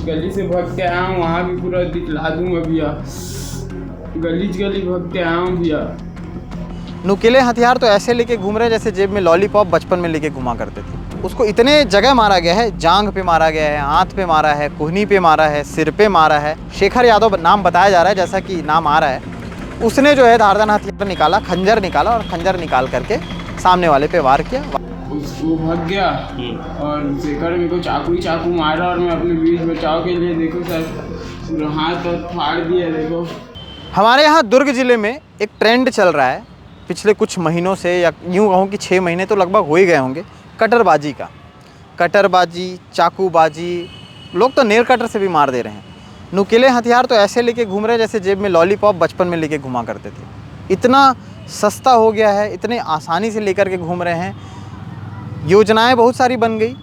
गली से भाग के आया हूँ, वहाँ भी पूरा दिखला दूंगा भैया। गली भाग के आया हूँ भैया। नुकीले हथियार तो ऐसे लेके घूम रहे हैं जैसे जेब में लॉलीपॉप बचपन में लेके घुमा करते थे। उसको इतने जगह मारा गया है, जांघ पे मारा गया है, हाथ पे मारा है, कुहनी पे मारा है, सिर पे मारा है। शेखर यादव नाम बताया जा रहा है, जैसा कि नाम आ रहा है। उसने जो है धारदार हथियार निकाला, खंजर निकाला और खंजर निकाल करके सामने वाले पे वार किया। वो भाग गया और शेखर मेरे को चाकू मारा और मैं अपने बीच बचाव के लिए देखो सर पूरा हाथ फाड़ दिया। देखो हमारे यहाँ दुर्ग ज़िले में एक ट्रेंड चल रहा है पिछले कुछ महीनों से, या यूँ कहूँ कि 6 महीने तो लगभग हो ही गए होंगे, कटरबाजी का। कटरबाजी, चाकूबाजी, लोग तो नेल कटर से भी मार दे रहे हैं। नुकीले हथियार तो ऐसे लेके घूम रहे हैं जैसे जेब में लॉलीपॉप बचपन में लेके घुमा करते थे। इतना सस्ता हो गया है, इतने आसानी से लेकर के घूम रहे हैं। योजनाएं बहुत सारी बन गई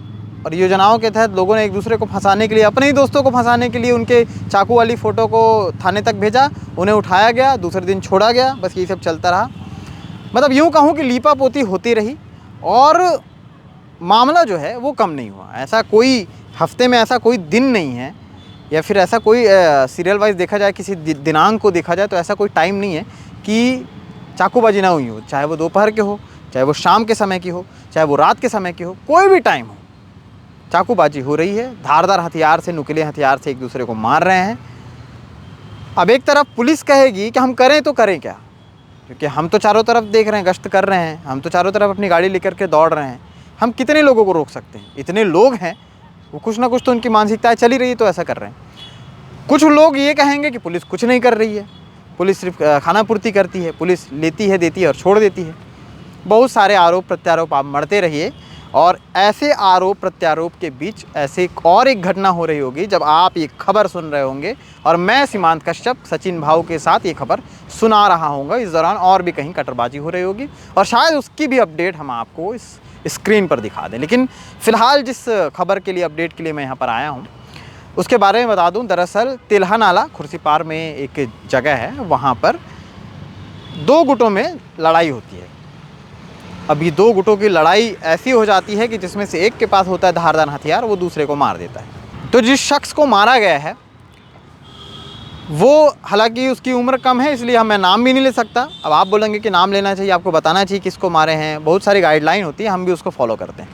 और योजनाओं के तहत लोगों ने एक दूसरे को फंसाने के लिए, अपने ही दोस्तों को फंसाने के लिए उनके चाकू वाली फ़ोटो को थाने तक भेजा, उन्हें उठाया गया, दूसरे दिन छोड़ा गया। बस यही सब चलता रहा। मतलब यूँ कहूँ कि लीपापोती होती रही और मामला जो है वो कम नहीं हुआ। ऐसा कोई हफ्ते में ऐसा कोई दिन नहीं है, या फिर ऐसा कोई सीरियल वाइज देखा जाए, किसी दिनांक को देखा जाए तो ऐसा कोई टाइम नहीं है कि चाकूबाजी ना हुई हो। चाहे वो दोपहर के हो, चाहे वो शाम के समय की हो, चाहे वो रात के समय की हो, कोई भी टाइम हो, चाकूबाजी हो रही है। धारदार हथियार से, नुकीले हथियार से एक दूसरे को मार रहे हैं। अब एक तरफ पुलिस कहेगी कि हम करें तो करें क्या, क्योंकि हम तो चारों तरफ देख रहे हैं, गश्त कर रहे हैं, हम तो चारों तरफ अपनी गाड़ी लेकर के दौड़ रहे हैं। हम कितने लोगों को रोक सकते हैं? इतने लोग हैं, वो कुछ ना कुछ तो उनकी मानसिकताएं चली रही है, तो ऐसा कर रहे हैं। कुछ लोग ये कहेंगे कि पुलिस कुछ नहीं कर रही है, पुलिस सिर्फ खाना पूर्ति करती है, पुलिस लेती है, देती है और छोड़ देती है। बहुत सारे आरोप प्रत्यारोप आप मढ़ते रहिए, और ऐसे आरोप प्रत्यारोप के बीच ऐसे एक घटना हो रही होगी जब आप ये खबर सुन रहे होंगे, और मैं सीमांत कश्यप सचिन भाऊ के साथ ये खबर सुना रहा हूँगा। इस दौरान और भी कहीं कटरबाजी हो रही होगी और शायद उसकी भी अपडेट हम आपको इस स्क्रीन पर दिखा दें। लेकिन फ़िलहाल जिस खबर के लिए, अपडेट के लिए मैं यहाँ पर आया हूँ, उसके बारे में बता दूँ। दरअसल तिल्हा नाला खुर्सीपार में एक जगह है, वहाँ पर 2 गुटों में लड़ाई होती है। अब ये 2 गुटों की लड़ाई ऐसी हो जाती है कि जिसमें से एक के पास होता है धारदार हथियार, वो दूसरे को मार देता है। तो जिस शख्स को मारा गया है वो, हालांकि उसकी उम्र कम है, इसलिए मैं नाम भी नहीं ले सकता। अब आप बोलेंगे कि नाम लेना चाहिए, आपको बताना चाहिए किसको मारे हैं, बहुत सारी गाइडलाइन होती है, हम भी उसको फॉलो करते हैं।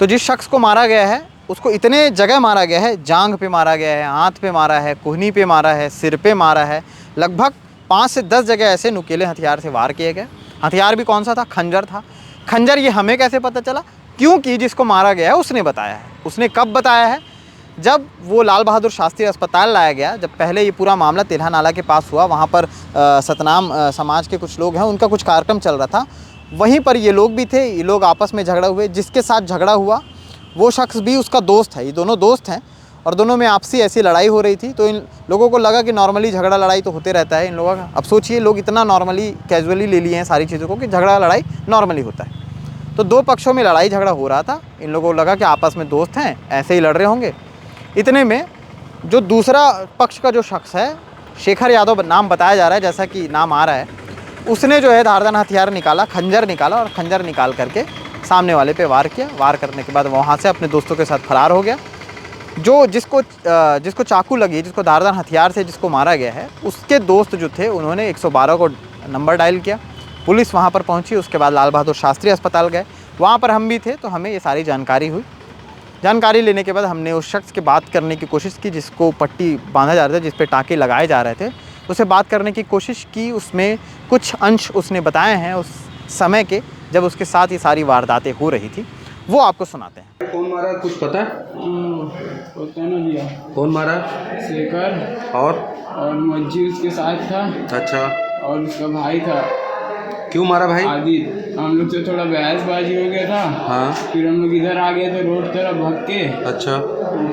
तो जिस शख्स को मारा गया है उसको इतने जगह मारा गया है, जांघ पे मारा गया है, हाथ पे मारा है, कुहनी पे मारा है, सिर पे मारा है। लगभग 5 से 10 जगह ऐसे नुकीले हथियार से वार किए गए। हथियार भी कौन सा था? खंजर था। खंजर ये हमें कैसे पता चला? क्योंकि जिसको मारा गया है उसने बताया है। उसने कब बताया है? जब वो लाल बहादुर शास्त्री अस्पताल लाया गया, जब पहले ये पूरा मामला तिल्हा नाला के पास हुआ, वहाँ पर सतनाम समाज के कुछ लोग हैं, उनका कुछ कार्यक्रम चल रहा था, वहीं पर ये लोग भी थे। ये लोग आपस में झगड़ा हुए, जिसके साथ झगड़ा हुआ वो शख्स भी उसका दोस्त है। ये दोनों दोस्त हैं और दोनों में आपसी ऐसी लड़ाई हो रही थी। तो इन लोगों को लगा कि नॉर्मली झगड़ा लड़ाई तो होते रहता है इन लोगों का। अब सोचिए, लोग इतना नॉर्मली कैजुअली ले लिए हैं सारी चीज़ों को कि झगड़ा लड़ाई नॉर्मली होता है। तो 2 पक्षों में लड़ाई झगड़ा हो रहा था। इन लोगों को लगा कि आपस में दोस्त हैं, ऐसे ही लड़ रहे होंगे। इतने में जो दूसरा पक्ष का जो शख्स है, शेखर यादव नाम बताया जा रहा है, जैसा कि नाम आ रहा है, उसने जो है धारदार हथियार निकाला, खंजर निकाला और खंजर निकाल करके सामने वाले पे वार किया। वार करने के बाद वहाँ से अपने दोस्तों के साथ फरार हो गया। जिसको चाकू लगी, जिसको धारदार हथियार से जिसको मारा गया है, उसके दोस्त जो थे उन्होंने 112 को नंबर डायल किया। पुलिस वहाँ पर पहुँची। उसके बाद लाल बहादुर शास्त्री अस्पताल गए, वहाँ पर हम भी थे, तो हमें ये सारी जानकारी हुई। जानकारी लेने के बाद हमने उस शख्स की बात करने की कोशिश की जिसको पट्टी बांधा जा रहा था, जिस पे टाँके लगाए जा रहे थे। उससे बात करने की कोशिश की। उसमें कुछ अंश उसने बताए हैं उस समय के, जब उसके साथ ये सारी वारदातें हो रही थी, वो आपको सुनाते हैं। कौन मारा कुछ पता है? पता ना भैया। कौन मारा? शेखर और मज्जी उसके साथ था। अच्छा, और उसका भाई था। क्यों मारा भाई? आदित्य। हम लोग से थोड़ा बहसबाजी हो गया था। हाँ, फिर हम लोग इधर आ गए थे रोड तरफ भाग के। अच्छा,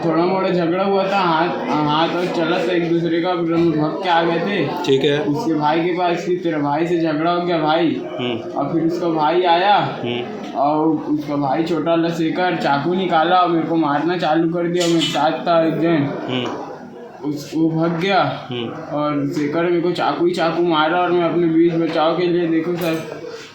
थोड़ा मोड़ा झगड़ा हुआ था, हाथ और चला था एक दूसरे का। फिर हम लोग भाग के आ गए थे। ठीक है। उसके भाई के पास, फिर तेरा भाई से झगड़ा हो गया भाई। और फिर उसका भाई आया और उसका भाई छोटा वाला शेखर चाकू निकाला और मेरे को मारना चालू कर दिया। मेरे साथ था एक जन, वो भाग गया और शेखर मेरे को चाकू मारा और मैं अपने बीच बचाव के लिए देखो सर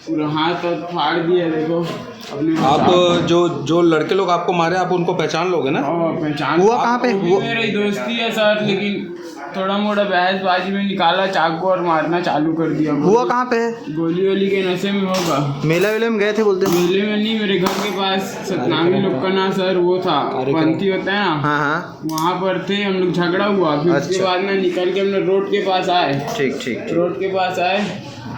पूरा हाथ फाड़ दिया। देखो अपने आप जो लड़के लोग आपको मारे आप उनको पहचान लोगे ना? पहचान हुआ कहाँ पे? वो भी मेरी दोस्ती है सर, लेकिन थोड़ा मोड़ा बहसबाजी में निकाला चाकू और मारना चालू कर दिया। हुआ कहाँ पे है? गोली वोली के नशे में होगा। मेला वेले में गए थे बोलते हैं? मेले में नहीं, मेरे घर के पास सतनामी लोग का ना सर वो था, पंथी होता है ना, हाँ हाँ, वहाँ पर थे हम लोग, झगड़ा हुआ। फिर उसके अच्छा। बाद में निकल के हम लोग रोड के पास आए। ठीक ठीक। रोड के पास आए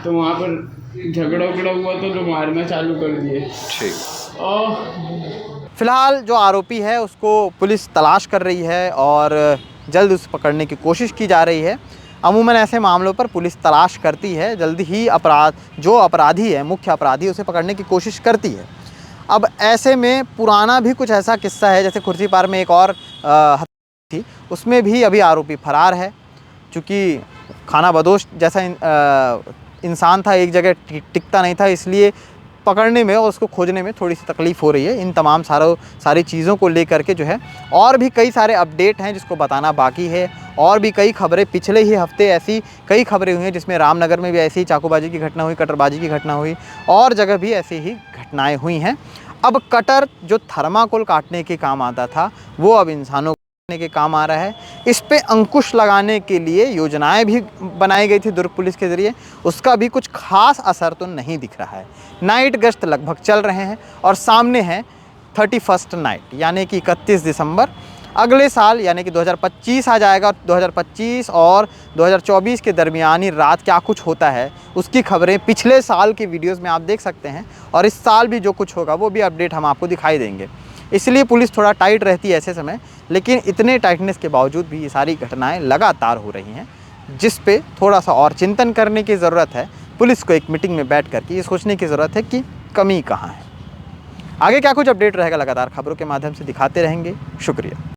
तो वहाँ पर झगड़ा उगड़ा हुआ तो लोग मारना चालू कर दिए। ठीक। और फिलहाल जो आरोपी है उसको पुलिस तलाश कर रही है और जल्द उसे पकड़ने की कोशिश की जा रही है। अमूमन ऐसे मामलों पर पुलिस तलाश करती है, जल्द ही जो अपराधी है, मुख्य अपराधी, उसे पकड़ने की कोशिश करती है। अब ऐसे में पुराना भी कुछ ऐसा किस्सा है, जैसे खुर्सीपार में एक और हत्या थी, उसमें भी अभी आरोपी फरार है। चूँकि खाना बदोश जैसा इंसान था, एक जगह टिकता नहीं था, इसलिए पकड़ने में और उसको खोजने में थोड़ी सी तकलीफ़ हो रही है। इन तमाम सारी चीज़ों को लेकर के जो है और भी कई सारे अपडेट हैं जिसको बताना बाकी है। और भी कई खबरें, पिछले ही हफ्ते ऐसी कई खबरें हुई हैं जिसमें रामनगर में भी ऐसी ही चाकूबाजी की घटना हुई, कटरबाजी की घटना हुई, और जगह भी ऐसी ही घटनाएँ हुई हैं। अब कटर जो थर्माकोल काटने के काम आता था वो अब इंसानों के काम आ रहा है। इस पे अंकुश लगाने के लिए योजनाएं भी बनाई गई थी दुर्ग पुलिस के ज़रिए, उसका भी कुछ खास असर तो नहीं दिख रहा है। नाइट गश्त लगभग चल रहे हैं और सामने है 31st नाइट, यानी कि 31 दिसंबर। अगले साल यानी कि 2025 आ जाएगा। 2025 और 2024 के दरमियानी रात क्या कुछ होता है उसकी खबरें पिछले साल की वीडियोज़ में आप देख सकते हैं, और इस साल भी जो कुछ होगा वो भी अपडेट हम आपको दिखाई देंगे। इसलिए पुलिस थोड़ा टाइट रहती है ऐसे समय, लेकिन इतने टाइटनेस के बावजूद भी ये सारी घटनाएं लगातार हो रही हैं, जिस पे थोड़ा सा और चिंतन करने की ज़रूरत है। पुलिस को एक मीटिंग में बैठ करके ये सोचने की ज़रूरत है कि कमी कहाँ है। आगे क्या कुछ अपडेट रहेगा लगातार खबरों के माध्यम से दिखाते रहेंगे। शुक्रिया।